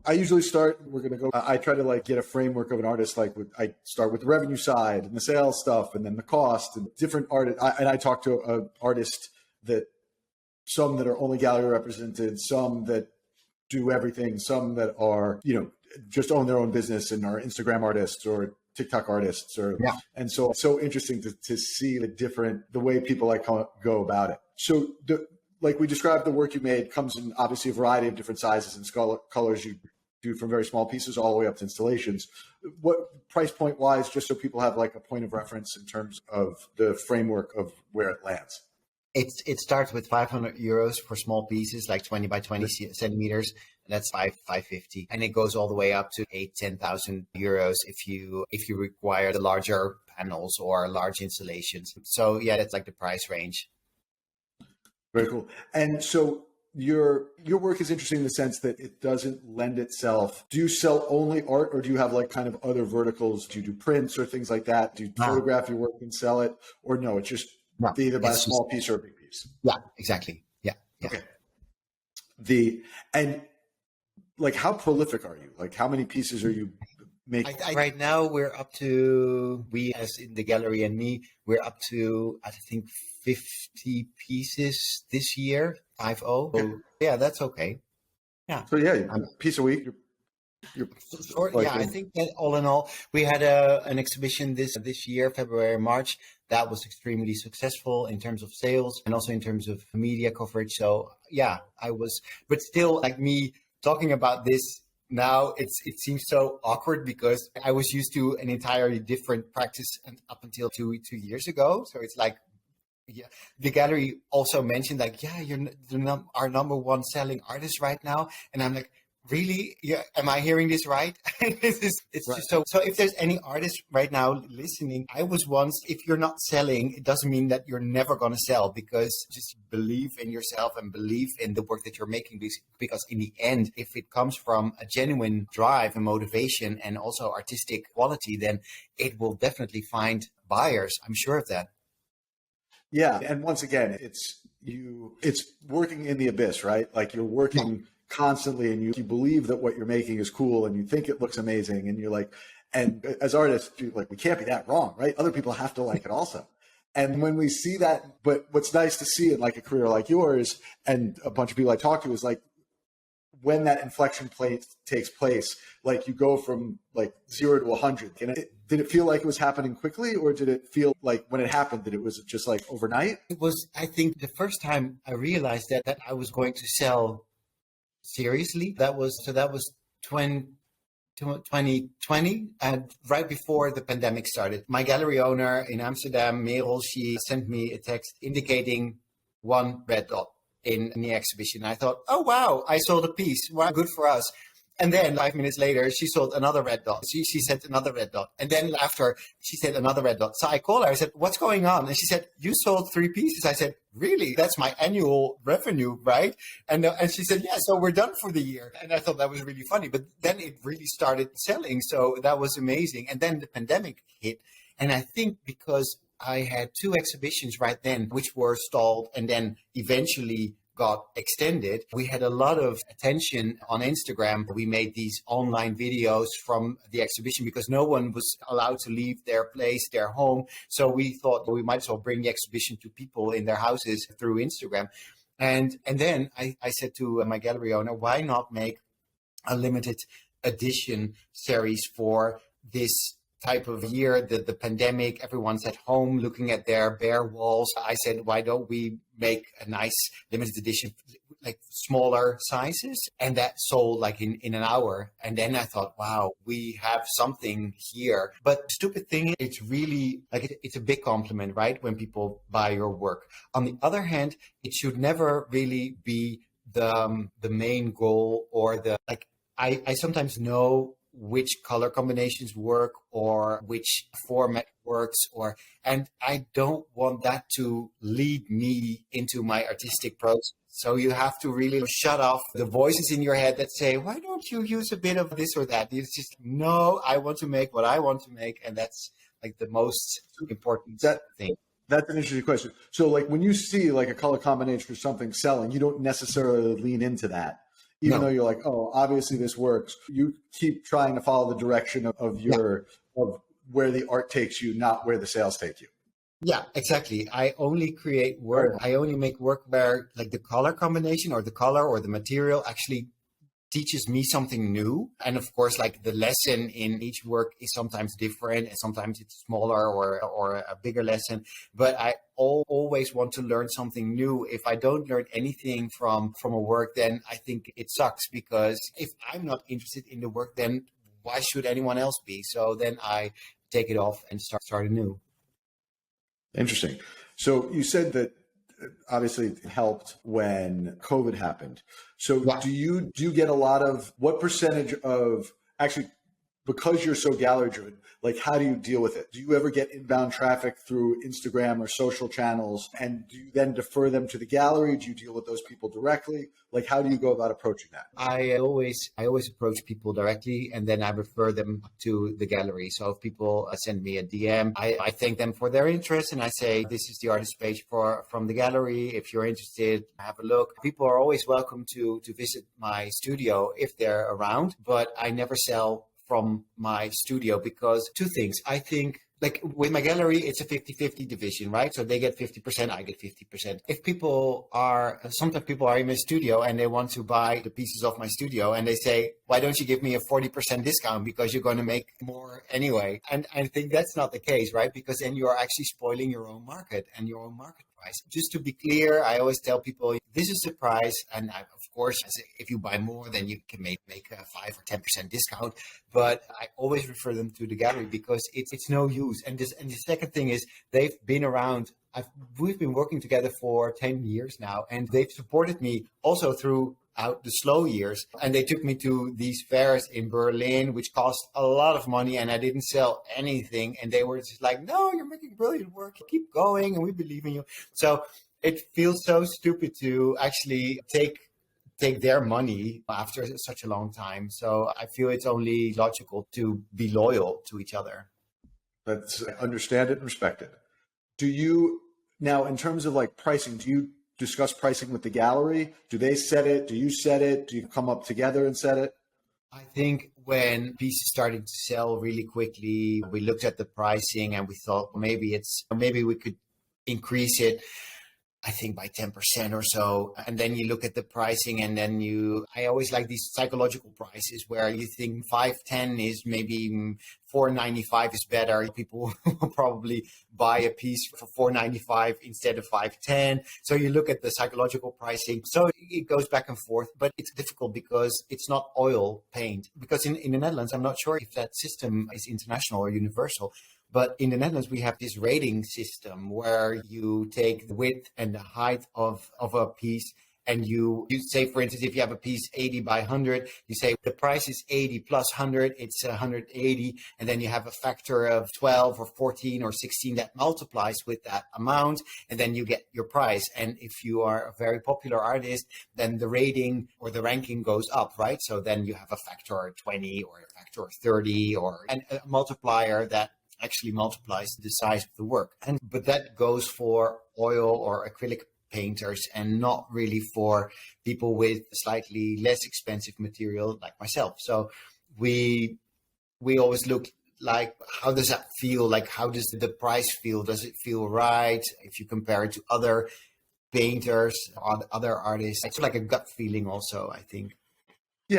I usually start, I try to like get a framework of an artist. I start with the revenue side and the sales stuff and then the cost and different artists. And I talk to an artist some that are only gallery represented, some that do everything, some that are, just own their own business and are Instagram artists or TikTok artists and so interesting to see the way people go about it. So like we described, the work you made comes in obviously a variety of different sizes and colors. You do from very small pieces all the way up to installations. What price point wise, just so people have like a point of reference in terms of the framework of where it lands? It starts with 500 euros for small pieces, like 20 by 20 centimeters. That's 550, and it goes all the way up to 10,000 euros if you require the larger panels or large installations. So yeah, that's like the price range. Very cool. And so your work is interesting in the sense that it doesn't lend itself. Do you sell only art, or do you have like kind of other verticals? Do you do prints or things like that? Do you photograph your work and sell it, or no? It's just either by a small piece or a big piece. Yeah, exactly. Yeah. Okay. And like, how prolific are you? Like, how many pieces are you making? Right now, we as in the gallery and me, we're up to, I think, 50 pieces this year, 50. Okay. Yeah, that's okay. Yeah. So yeah, a piece a week. I think that all in all, we had an exhibition this year, February, March. That was extremely successful in terms of sales and also in terms of media coverage. So yeah, but still, like me talking about this now, it seems so awkward because I was used to an entirely different practice up until two years ago. So it's like, yeah, the gallery also mentioned like, yeah, you're our number one selling artist right now. And I'm like, really? Yeah. Am I hearing this right? It's right. Just so if there's any artist right now listening, I was once, if you're not selling, it doesn't mean that you're never going to sell, because just believe in yourself and believe in the work that you're making. Because in the end, if it comes from a genuine drive and motivation and also artistic quality, then it will definitely find buyers. I'm sure of that. Yeah. And once again, it's working in the abyss, right? Like you're working constantly and you believe that what you're making is cool and you think it looks amazing. And you're like, and as artists, we can't be that wrong, right? Other people have to like it also. And when we see that, but what's nice to see in like a career like yours and a bunch of people I talk to is like, when that inflection point takes place, like you go from like 0 to 100. Did it feel like it was happening quickly, or did it feel like when it happened that it was just like overnight? It was, I think, the first time I realized that I was going to sell seriously. That was 2020, and right before the pandemic started. My gallery owner in Amsterdam, Merel, she sent me a text indicating one red dot in the exhibition. I thought, oh wow, I sold a piece. Wow, good for us. And then 5 minutes later, she sold another red dot. She sent another red dot. And then after, she said another red dot. So I called her. I said, what's going on? And she said, you sold 3 pieces. I said, really? That's my annual revenue, right? And she said, yeah, so we're done for the year. And I thought that was really funny. But then it really started selling. So that was amazing. And then the pandemic hit. And I think because I had 2 exhibitions right then, which were stalled and then eventually got extended. We had a lot of attention on Instagram. We made these online videos from the exhibition because no one was allowed to leave their place, their home. So we thought we might as well bring the exhibition to people in their houses through Instagram. And then I said to my gallery owner, why not make a limited edition series for this type of year, the pandemic, everyone's at home looking at their bare walls. I said, why don't we make a nice limited edition, like smaller sizes? And that sold like in an hour. And then I thought, wow, we have something here. But stupid thing, it's really like, it's a big compliment, right? When people buy your work. On the other hand, it should never really be the main goal or I sometimes know which color combinations work or which format works, and I don't want that to lead me into my artistic process. So you have to really shut off the voices in your head that say, why don't you use a bit of this or that? It's just, no, I want to make what I want to make. And that's like the most important thing. That's an interesting question. So like when you see like a color combination for something selling, you don't necessarily lean into that. Even No. though you're like, oh, obviously this works, you keep trying to follow the direction of your of where the art takes you, not where the sales take you. Yeah, exactly. I only create work. Very I only make work where like the color combination or the color or the material actually teaches me something new. And of course, like the lesson in each work is sometimes different and sometimes it's smaller or a bigger lesson. But I always want to learn something new. If I don't learn anything from a work, then I think it sucks, because if I'm not interested in the work, then why should anyone else be? So then I take it off and start anew. interesting. So you said that obviously it helped when COVID happened. So Yeah. do you get a lot of, what percentage of, actually, because you're so gallery driven, like how do you deal with it? Do you ever get inbound traffic through Instagram or social channels, and do you then defer them to the gallery? Do you deal with those people directly? Like how do you go about approaching that? I always approach people directly, and then I refer them to the gallery. So if people send me a DM, I thank them for their interest, and I say, this is the artist page from the gallery. If you're interested, have a look. People are always welcome to visit my studio if they're around, but I never sell from my studio, because two things. I think, like with my gallery, it's a 50-50 division, right? So they get 50%, I get 50%. Sometimes people are in my studio and they want to buy the pieces of my studio, and they say, why don't you give me a 40% discount, because you're going to make more anyway? And I think that's not the case, right? Because then you're actually spoiling your own market and your own market price. Just to be clear, I always tell people, this is the price. And of course, if you buy more, then you can make a 5 or 10% discount. But I always refer them to the gallery, because it's no use. And the second thing is, they've been around. We've been working together for 10 years now, and they've supported me also throughout the slow years. And they took me to these fairs in Berlin, which cost a lot of money, and I didn't sell anything. And they were just like, no, you're making brilliant work. Keep going, and we believe in you. So it feels so stupid to actually take their money after such a long time. So I feel it's only logical to be loyal to each other. Let's understand it and respect it. Do you now, in terms of like pricing, do you discuss pricing with the gallery? Do they set it? Do you set it? Do you come up together and set it? I think when pieces started to sell really quickly, we looked at the pricing and we thought maybe we could increase it, I think by 10% or so. And then you look at the pricing, and then I always like these psychological prices where you think 510 is maybe 495 is better. People will probably buy a piece for 495 instead of 510. So you look at the psychological pricing. So it goes back and forth, but it's difficult because it's not oil paint. Because in the Netherlands, I'm not sure if that system is international or universal. But in the Netherlands, we have this rating system where you take the width and the height of a piece, and you say, for instance, if you have a piece 80 by 100, you say the price is 80 plus 100, it's 180, and then you have a factor of 12 or 14 or 16 that multiplies with that amount, and then you get your price. And if you are a very popular artist, then the rating or the ranking goes up, right? So then you have a factor of 20 or a factor of 30 and a multiplier that actually multiplies the size of the work. But that goes for oil or acrylic painters, and not really for people with slightly less expensive material like myself. So we always look like, how does that feel? Like, how does the price feel? Does it feel right? If you compare it to other painters or other artists, it's like a gut feeling also, I think.